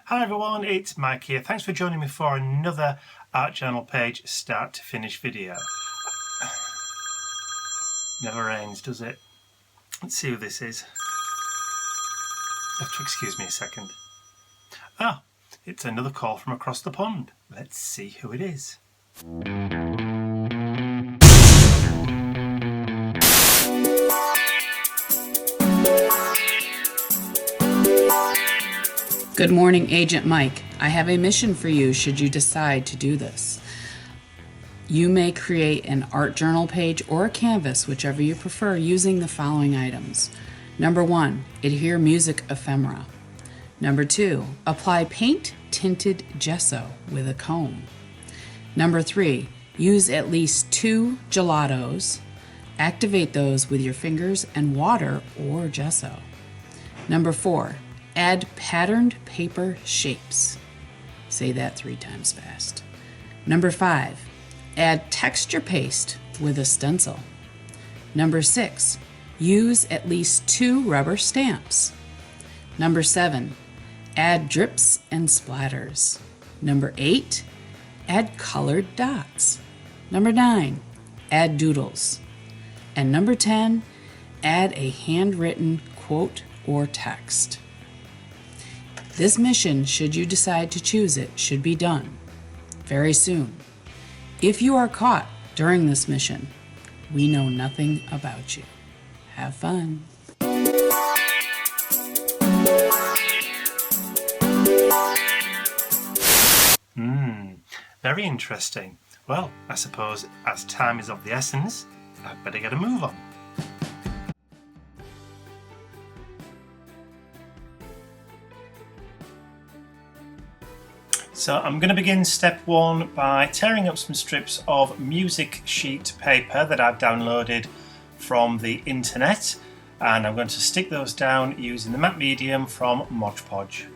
Hi everyone, it's Mike here. Thanks for joining me for another art journal page start to finish video. Never rains, does it? Let's see who this is. You have to excuse me a second. Ah, it's another call from across the pond. Let's see who it is. Good morning, Agent Mike. I have a mission for you should you decide to do this. You may create an art journal page or a canvas, whichever you prefer, using the following items. Number 1, adhere music ephemera. Number 2, apply paint tinted gesso with a comb. Number 3, use at least 2 gelatos. Activate those with your fingers and water or gesso. Number 4, add patterned paper shapes. Say that 3 times fast. Number 5, add texture paste with a stencil. Number 6, use at least 2 rubber stamps. Number 7, add drips and splatters. Number 8, add colored dots. Number 9, add doodles. And number 10, add a handwritten quote or text. This mission, should you decide to choose it, should be done very soon. If you are caught during this mission, we know nothing about you. Have fun. Very interesting. Well, I suppose as time is of the essence, I'd better get a move on. So I'm going to begin step 1 by tearing up some strips of music sheet paper that I've downloaded from the internet, and I'm going to stick those down using the matte medium from Podge.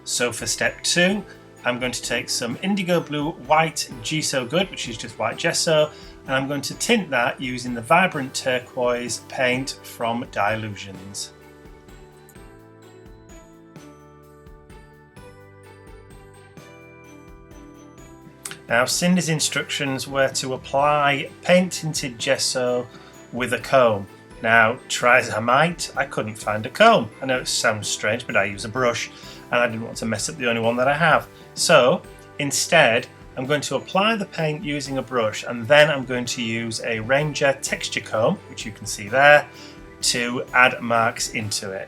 So for step 2, I'm going to take some indigo blue white Gesso Good, which is just white gesso, and I'm going to tint that using the vibrant turquoise paint from Dylusions. Now, Cindy's instructions were to apply paint tinted gesso with a comb. Now, try as I might, I couldn't find a comb. I know it sounds strange, but I use a brush and I didn't want to mess up the only one that I have. So instead, I'm going to apply the paint using a brush, and then I'm going to use a Ranger texture comb, which you can see there, to add marks into it.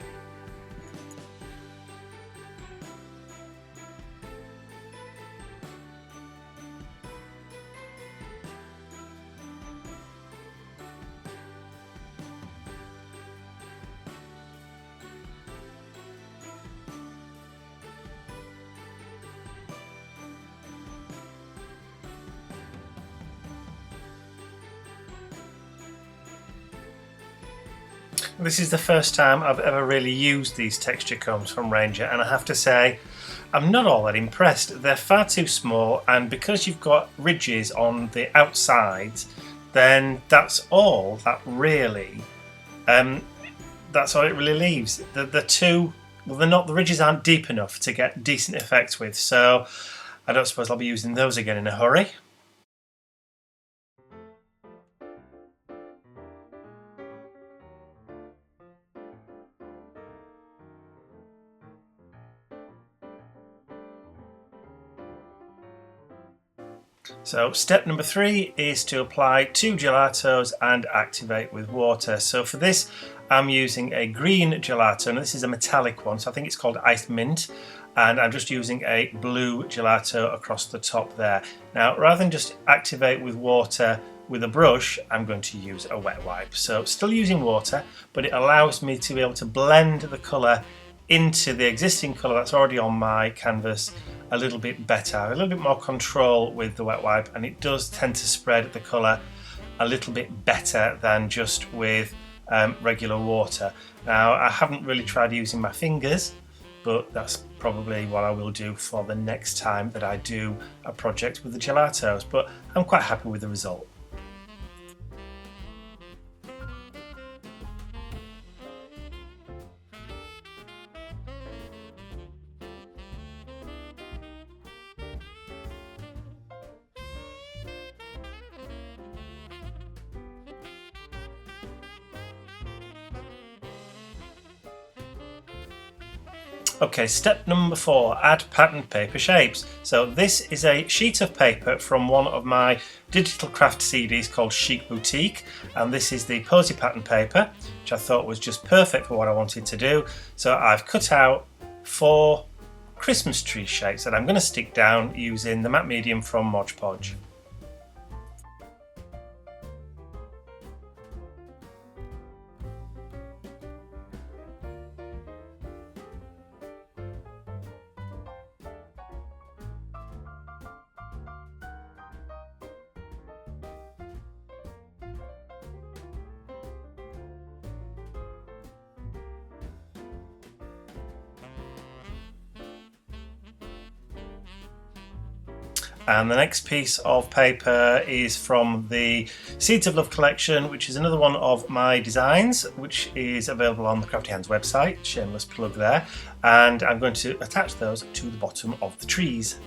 This is the first time I've ever really used these texture combs from Ranger, and I have to say I'm not all that impressed. They're far too small, and because you've got ridges on the outsides, then that's all that really that's all it really leaves. The ridges aren't deep enough to get decent effects with, so I don't suppose I'll be using those again in a hurry. So step number 3 is to apply 2 gelatos and activate with water. So for this I'm using a green gelato, and this is a metallic one, so I think it's called Iced Mint, and I'm just using a blue gelato across the top there. Now, rather than just activate with water with a brush, I'm going to use a wet wipe. So still using water, but it allows me to be able to blend the colour into the existing colour that's already on my canvas a little bit better. I have a little bit more control with the wet wipe, and it does tend to spread the colour a little bit better than just with regular water. Now, I haven't really tried using my fingers, but that's probably what I will do for the next time that I do a project with the gelatos, but I'm quite happy with the result. Okay, step number 4, add patterned paper shapes. So this is a sheet of paper from one of my digital craft CDs called Chic Boutique, and this is the Posey pattern paper, which I thought was just perfect for what I wanted to do. So I've cut out 4 Christmas tree shapes that I'm going to stick down using the matte medium from Podge. And the next piece of paper is from the Seeds of Love collection, which is another one of my designs, which is available on the Crafty Hands website, shameless plug there. And I'm going to attach those to the bottom of the trees.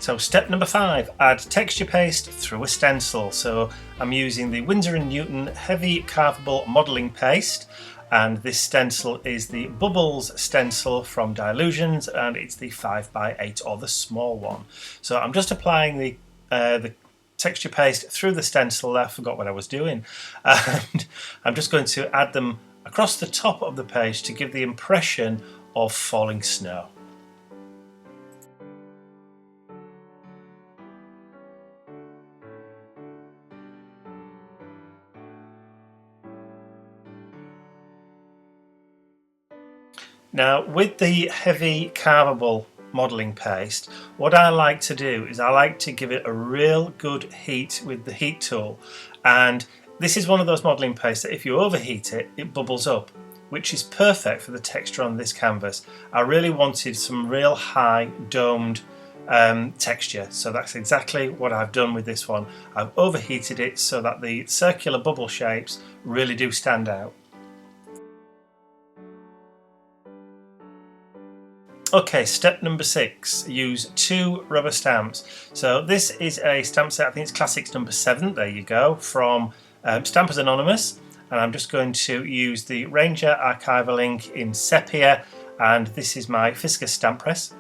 So step number 5, add texture paste through a stencil. So I'm using the Winsor & Newton heavy carvable modelling paste, and this stencil is the Bubbles stencil from Dylusions, and it's the 5x8 or the small one. So I'm just applying the texture paste through the stencil. I forgot what I was doing, and I'm just going to add them across the top of the page to give the impression of falling snow. Now, with the heavy carvable modelling paste, what I like to do is I like to give it a real good heat with the heat tool, and this is one of those modelling pastes that if you overheat it, it bubbles up, which is perfect for the texture on this canvas. I really wanted some real high domed texture, so that's exactly what I've done with this one. I've overheated it so that the circular bubble shapes really do stand out. Okay, step number 6, use 2 rubber stamps. So this is a stamp set, I think it's Classics number 7, there you go, from Stampers Anonymous, and I'm just going to use the Ranger Archival ink in Sepia, and this is my Fiskus stamp press,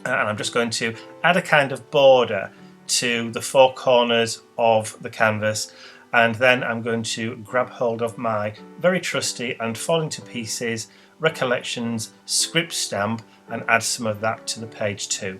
and I'm just going to add a kind of border to the 4 corners of the canvas, and then I'm going to grab hold of my very trusty and falling to pieces Recollections script stamp and add some of that to the page too.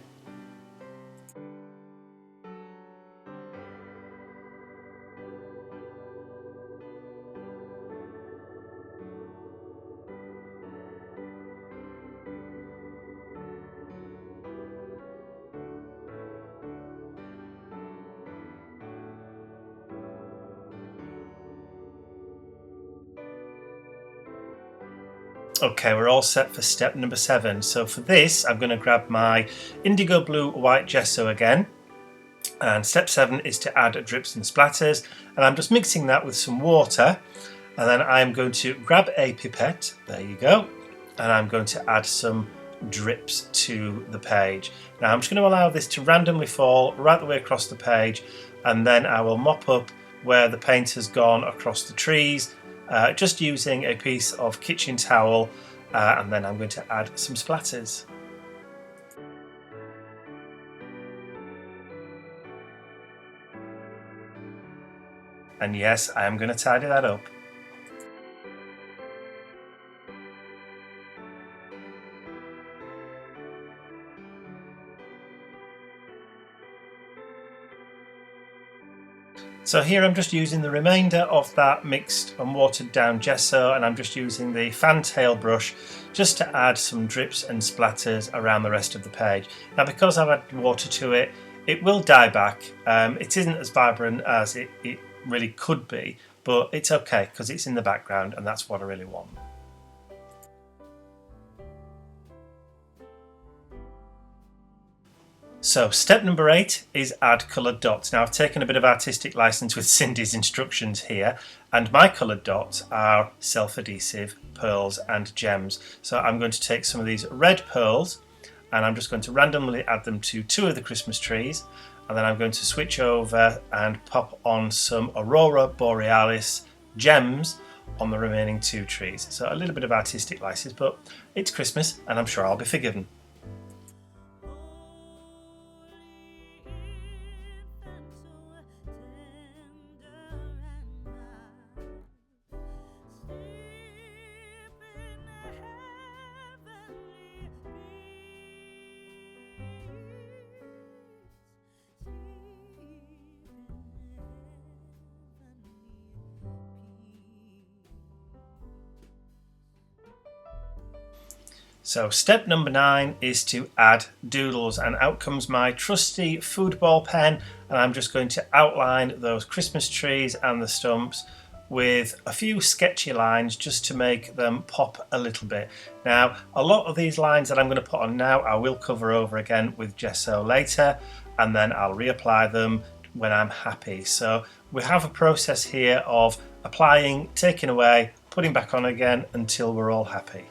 Okay, we're all set for step number 7. So for this, I'm going to grab my Indigo Blue White Gesso again. And step 7 is to add drips and splatters. And I'm just mixing that with some water. And then I'm going to grab a pipette, there you go. And I'm going to add some drips to the page. Now I'm just going to allow this to randomly fall right the way across the page. And then I will mop up where the paint has gone across the trees. Just using a piece of kitchen towel, and then I'm going to add some splatters. And yes, I am going to tidy that up. So here I'm just using the remainder of that mixed and watered down gesso, and I'm just using the fantail brush just to add some drips and splatters around the rest of the page. Now because I've added water to it, it will die back. It isn't as vibrant as it really could be, but it's okay because it's in the background and that's what I really want. So step number 8 is add coloured dots. Now I've taken a bit of artistic license with Cindy's instructions here, and my coloured dots are self-adhesive pearls and gems. So I'm going to take some of these red pearls and I'm just going to randomly add them to 2 of the Christmas trees, and then I'm going to switch over and pop on some Aurora Borealis gems on the remaining 2 trees. So a little bit of artistic license, but it's Christmas and I'm sure I'll be forgiven. So step number 9 is to add doodles, and out comes my trusty foodball pen, and I'm just going to outline those Christmas trees and the stumps with a few sketchy lines just to make them pop a little bit. Now a lot of these lines that I'm going to put on now I will cover over again with gesso later, and then I'll reapply them when I'm happy. So we have a process here of applying, taking away, putting back on again until we're all happy.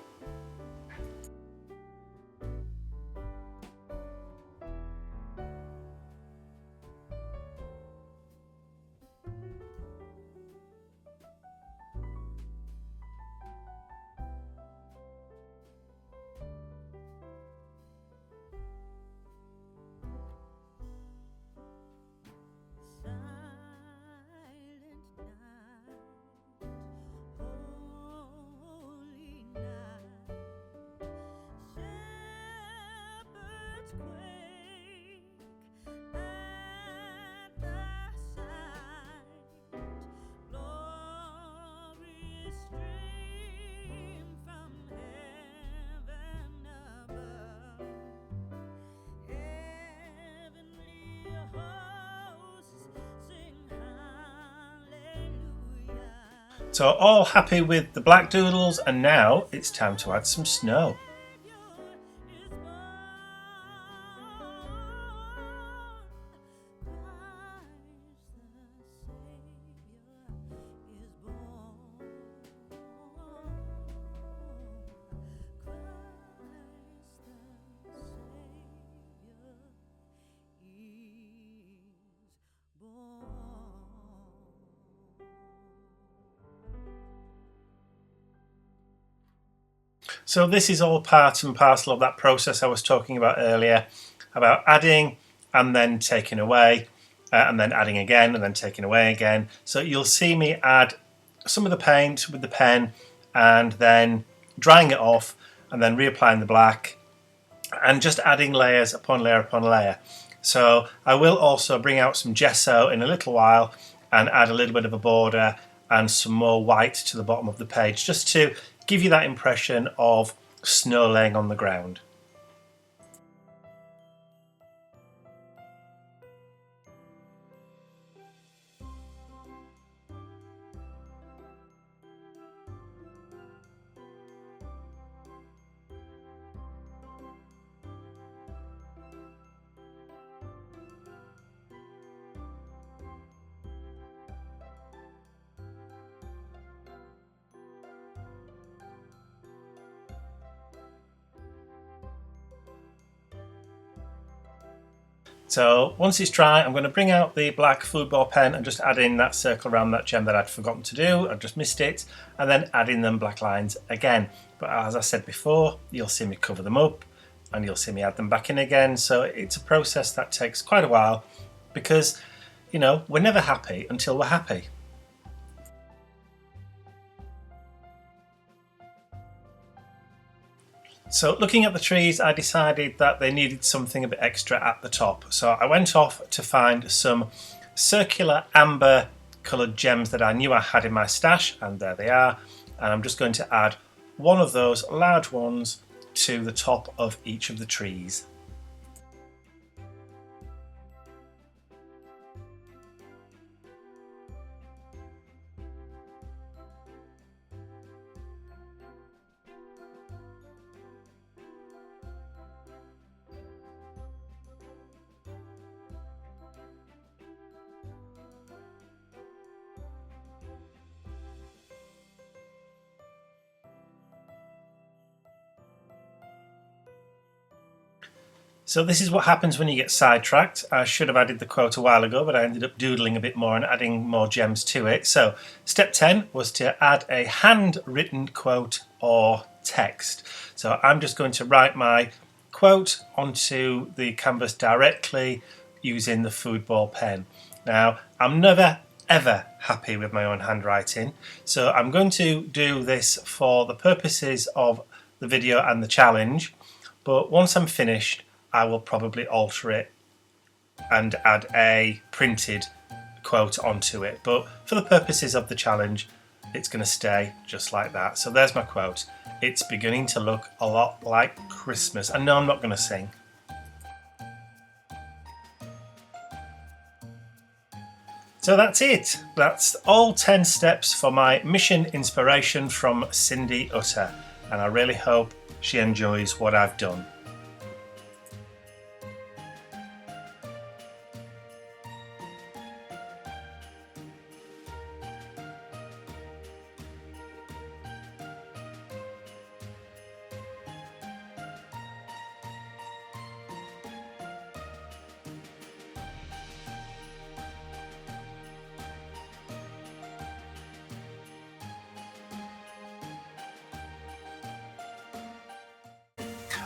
So all happy with the black doodles, and now it's time to add some snow. So this is all part and parcel of that process I was talking about earlier, about adding and then taking away, and then adding again and then taking away again. So you'll see me add some of the paint with the pen and then drying it off and then reapplying the black and just adding layers upon layer upon layer. So I will also bring out some gesso in a little while and add a little bit of a border and some more white to the bottom of the page, just to give you that impression of snow laying on the ground. So once it's dry, I'm going to bring out the black football pen and just add in that circle around that gem that I'd forgotten to do. I've just missed it, and then add in them black lines again. But as I said before, you'll see me cover them up and you'll see me add them back in again. So it's a process that takes quite a while because, you know, we're never happy until we're happy. So looking at the trees, I decided that they needed something a bit extra at the top. So I went off to find some circular amber coloured gems that I knew I had in my stash, and there they are. And I'm just going to add one of those large ones to the top of each of the trees. So this is what happens when you get sidetracked. I should have added the quote a while ago, but I ended up doodling a bit more and adding more gems to it. So step 10 was to add a handwritten quote or text. So I'm just going to write my quote onto the canvas directly using the football pen. Now, I'm never ever happy with my own handwriting, so I'm going to do this for the purposes of the video and the challenge, but once I'm finished I will probably alter it and add a printed quote onto it, but for the purposes of the challenge it's going to stay just like that. So there's my quote. It's beginning to look a lot like Christmas, and no, I'm not going to sing. So that's it. That's all 10 steps for my mission inspiration from Cindy Utter, and I really hope she enjoys what I've done.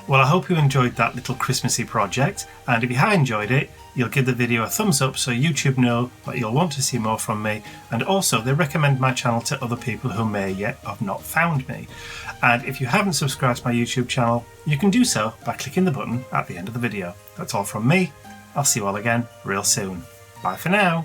Well, I hope you enjoyed that little Christmassy project, and if you have enjoyed it, you'll give the video a thumbs up so YouTube know that you'll want to see more from me, and also they recommend my channel to other people who may yet have not found me. And if you haven't subscribed to my YouTube channel, you can do so by clicking the button at the end of the video. That's all from me. I'll see you all again real soon. Bye for now.